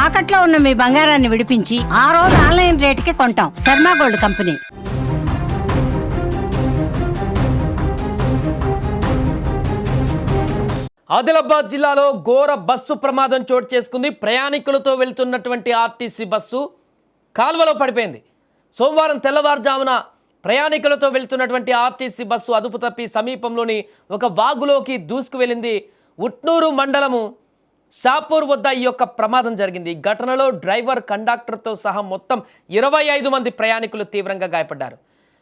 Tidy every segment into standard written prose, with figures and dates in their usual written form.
తాకట్లో ఉన్న మీ బంగారాన్ని విడిపించి ఆ రోజు ఆన్లైన్ రేటుకి కొంటాం. Sharma gold company. ఆదిలాబాద్ జిల్లాలో ఘోర బస్సు ప్రమాదం చోటు చేసుకుంది. ప్రయాణికులతో వెళ్తున్నటువంటి ఆర్టీసీ బస్సు కాల్వలో పడిపోయింది. సోమవారం తెల్లవారుజామున ప్రయాణికులతో వెళ్తున్నటువంటి ఆర్టీసీ బస్సు అదుపు తప్పి సమీపంలోని ఒక వాగులోకి దూసుకు వెళ్ళింది. ఉట్నూరు మండలము షాపూర్ వద్ద ఈ యొక్క ప్రమాదం జరిగింది. ఈ ఘటనలో డ్రైవర్, కండక్టర్తో సహా మొత్తం 25 మంది ప్రయాణికులు తీవ్రంగా గాయపడ్డారు.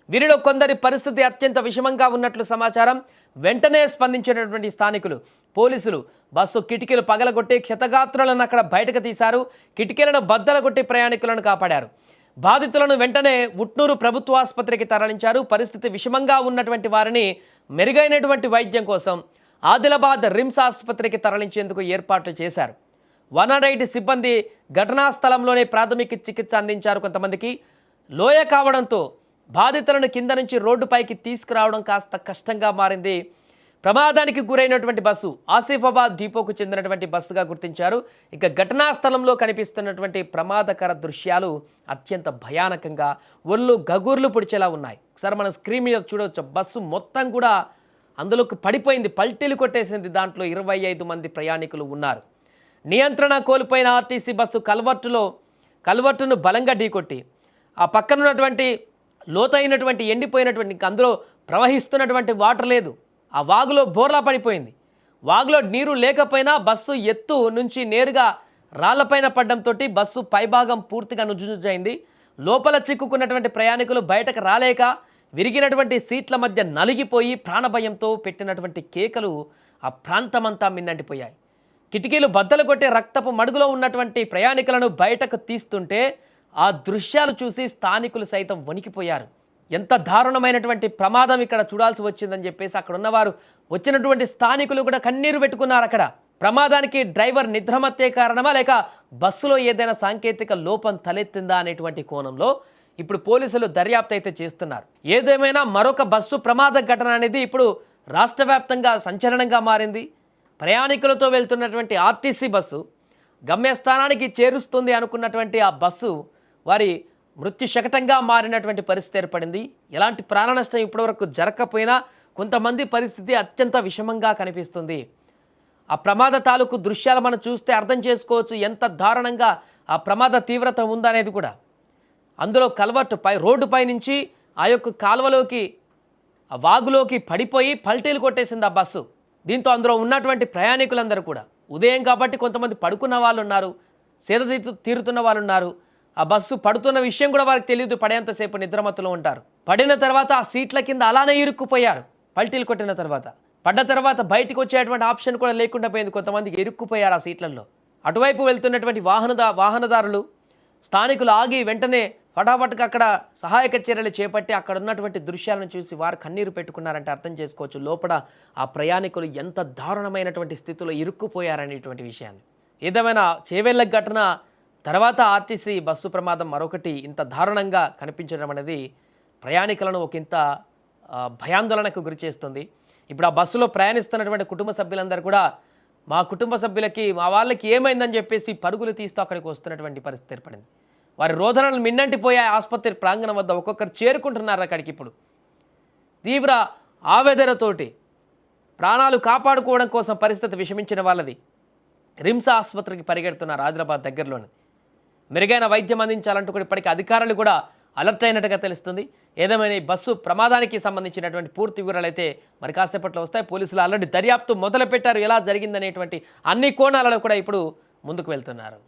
వీరిలో కొందరి పరిస్థితి అత్యంత విషమంగా ఉన్నట్లు సమాచారం. వెంటనే స్పందించినటువంటి స్థానికులు, పోలీసులు బస్సు కిటికీలు పగలగొట్టి క్షతగాత్రులను అక్కడ బయటకు తీశారు. కిటికీలను బద్దలగొట్టి ప్రయాణికులను కాపాడారు. బాధితులను వెంటనే ఉట్నూరు ప్రభుత్వ ఆసుపత్రికి తరలించారు. పరిస్థితి విషమంగా ఉన్నటువంటి వారిని మెరుగైనటువంటి వైద్యం కోసం ఆదిలాబాద్ రిమ్స్ ఆసుపత్రికి తరలించేందుకు ఏర్పాట్లు చేశారు. 108 సిబ్బంది ఘటనా స్థలంలోనే ప్రాథమిక చికిత్స అందించారు. కొంతమందికి లోయ కావడంతో బాధితులను కింద నుంచి రోడ్డుపైకి తీసుకురావడం కాస్త కష్టంగా మారింది. ప్రమాదానికి గురైనటువంటి బస్సు ఆసిఫాబాద్ డిపోకు చెందినటువంటి బస్సుగా గుర్తించారు. ఇక ఘటనా స్థలంలో కనిపిస్తున్నటువంటి ప్రమాదకర దృశ్యాలు అత్యంత భయానకంగా ఒళ్ళు గగుర్లు పొడిచేలా ఉన్నాయి. ఒకసారి మనం స్క్రీన్ మీద చూడవచ్చు. బస్సు మొత్తం కూడా అందులోకి పడిపోయింది, పల్టీలు కొట్టేసింది. దాంట్లో 25 మంది ప్రయాణికులు ఉన్నారు. నియంత్రణ కోల్పోయిన ఆర్టీసీ బస్సు కల్వర్టును బలంగా ఢీకొట్టి ఆ పక్కనున్నటువంటి లోతైనటువంటి ఎండిపోయినటువంటి అందులో ప్రవహిస్తున్నటువంటి వాటర్ లేదు, ఆ వాగులో బోర్లా పడిపోయింది. వాగులో నీరు లేకపోయినా బస్సు ఎత్తు నుంచి నేరుగా రాళ్లపైన పడడంతో బస్సు పైభాగం పూర్తిగా నుజ్జునుజ్జైంది. లోపల చిక్కుకున్నటువంటి ప్రయాణికులు బయటకు రాలేక విరిగినటువంటి సీట్ల మధ్య నలిగిపోయి ప్రాణభయంతో పెట్టినటువంటి కేకలు ఆ ప్రాంతమంతా మిన్నంటిపోయాయి. కిటికీలు బద్దలు కొట్టే రక్తపు మడుగులో ఉన్నటువంటి ప్రయాణికులను బయటకు తీస్తుంటే ఆ దృశ్యాలు చూసి స్థానికులు సైతం వణికిపోయారు. ఎంత దారుణమైనటువంటి ప్రమాదం ఇక్కడ చూడాల్సి వచ్చిందని చెప్పేసి అక్కడ ఉన్నవారు, వచ్చినటువంటి స్థానికులు కూడా కన్నీరు పెట్టుకున్నారు. అక్కడ ప్రమాదానికి డ్రైవర్ నిద్రమత్తే కారణమా లేక బస్సులో ఏదైనా సాంకేతిక లోపం తలెత్తిందా అనేటువంటి కోణంలో ఇప్పుడు పోలీసులు దర్యాప్తు అయితే చేస్తున్నారు. ఏదేమైనా మరొక బస్సు ప్రమాద ఘటన అనేది ఇప్పుడు రాష్ట్ర వ్యాప్తంగా సంచలనంగా మారింది. ప్రయాణికులతో వెళ్తున్నటువంటి ఆర్టీసీ బస్సు గమ్యస్థానానికి చేరుస్తుంది అనుకున్నటువంటి ఆ బస్సు వారి మృత్యు శకటంగా మారినటువంటి పరిస్థితి ఏర్పడింది. ఎలాంటి ప్రాణ నష్టం ఇప్పటివరకు జరగకపోయినా కొంతమంది పరిస్థితి అత్యంత విషమంగా కనిపిస్తుంది. ఆ ప్రమాద తాలూకు దృశ్యాలు మనం చూస్తే అర్థం చేసుకోవచ్చు ఎంత దారుణంగా ఆ ప్రమాద తీవ్రత ఉందనేది కూడా. అందులో రోడ్డుపై నుంచి ఆ యొక్క కాలువలోకి, ఆ వాగులోకి పడిపోయి పల్టీలు కొట్టేసింది ఆ బస్సు. దీంతో అందులో ఉన్నటువంటి ప్రయాణికులందరూ కూడా ఉదయం కాబట్టి కొంతమంది పడుకున్న వాళ్ళు ఉన్నారు, సేద తీరుతున్న వాళ్ళు ఉన్నారు. ఆ బస్సు పడుతున్న విషయం కూడా వారికి తెలియదు, పడేంతసేపు నిద్రమత్తులో ఉంటారు. పడిన తర్వాత ఆ సీట్ల కింద అలానే ఇరుక్కుపోయారు. పల్టీలు కొట్టిన తర్వాత పడ్డ తర్వాత బయటకు వచ్చేటువంటి ఆప్షన్ కూడా లేకుండా పోయింది. కొంతమందికి ఇరుక్కుపోయారు ఆ సీట్లలో. అటువైపు వెళ్తున్నటువంటి వాహనదారులు, స్థానికులు ఆగి వెంటనే ఫటాఫట్గా అక్కడ సహాయక చర్యలు చేపట్టి అక్కడ ఉన్నటువంటి దృశ్యాలను చూసి వారు కన్నీరు పెట్టుకున్నారంటే అర్థం చేసుకోవచ్చు లోపల ఆ ప్రయాణికులు ఎంత దారుణమైనటువంటి స్థితిలో ఇరుక్కుపోయారనేటువంటి విషయాన్ని. ఏదేమైనా చేవెళ్ళ ఘటన తర్వాత ఆర్టీసీ బస్సు ప్రమాదం మరొకటి ఇంత దారుణంగా కనిపించడం అనేది ప్రయాణికులను ఒకంత భయాందోళనకు గురి చేస్తుంది. ఇప్పుడు ఆ బస్సులో ప్రయాణిస్తున్నటువంటి కుటుంబ సభ్యులందరూ కూడా మా కుటుంబ సభ్యులకి, మా వాళ్ళకి ఏమైందని చెప్పేసి పరుగులు తీస్తూ అక్కడికి వస్తున్నటువంటి పరిస్థితి ఏర్పడింది. వారి రోదనలు మిన్నంటిపోయాయి. ఆసుపత్రి ప్రాంగణం వద్ద ఒక్కొక్కరు చేరుకుంటున్నారు అక్కడికి. ఇప్పుడు తీవ్ర ఆవేదనతోటి ప్రాణాలు కాపాడుకోవడం కోసం పరిస్థితి విషమించిన వాళ్ళది రిమ్స్ ఆసుపత్రికి పరిగెడుతున్నారు ఆదిలాబాద్ దగ్గరలోని. మెరుగైన వైద్యం అందించాలంటూ కూడా ఇప్పటికీ అధికారులు కూడా అలర్ట్ అయినట్టుగా తెలుస్తుంది. ఏదేమైనా ఈ బస్సు ప్రమాదానికి సంబంధించినటువంటి పూర్తి వివరాలు అయితే మరి కాసేపట్లో వస్తాయి. పోలీసులు ఆల్రెడీ దర్యాప్తు మొదలుపెట్టారు. ఎలా జరిగిందనేటువంటి అన్ని కోణాలలో కూడా ఇప్పుడు ముందుకు వెళ్తున్నారు.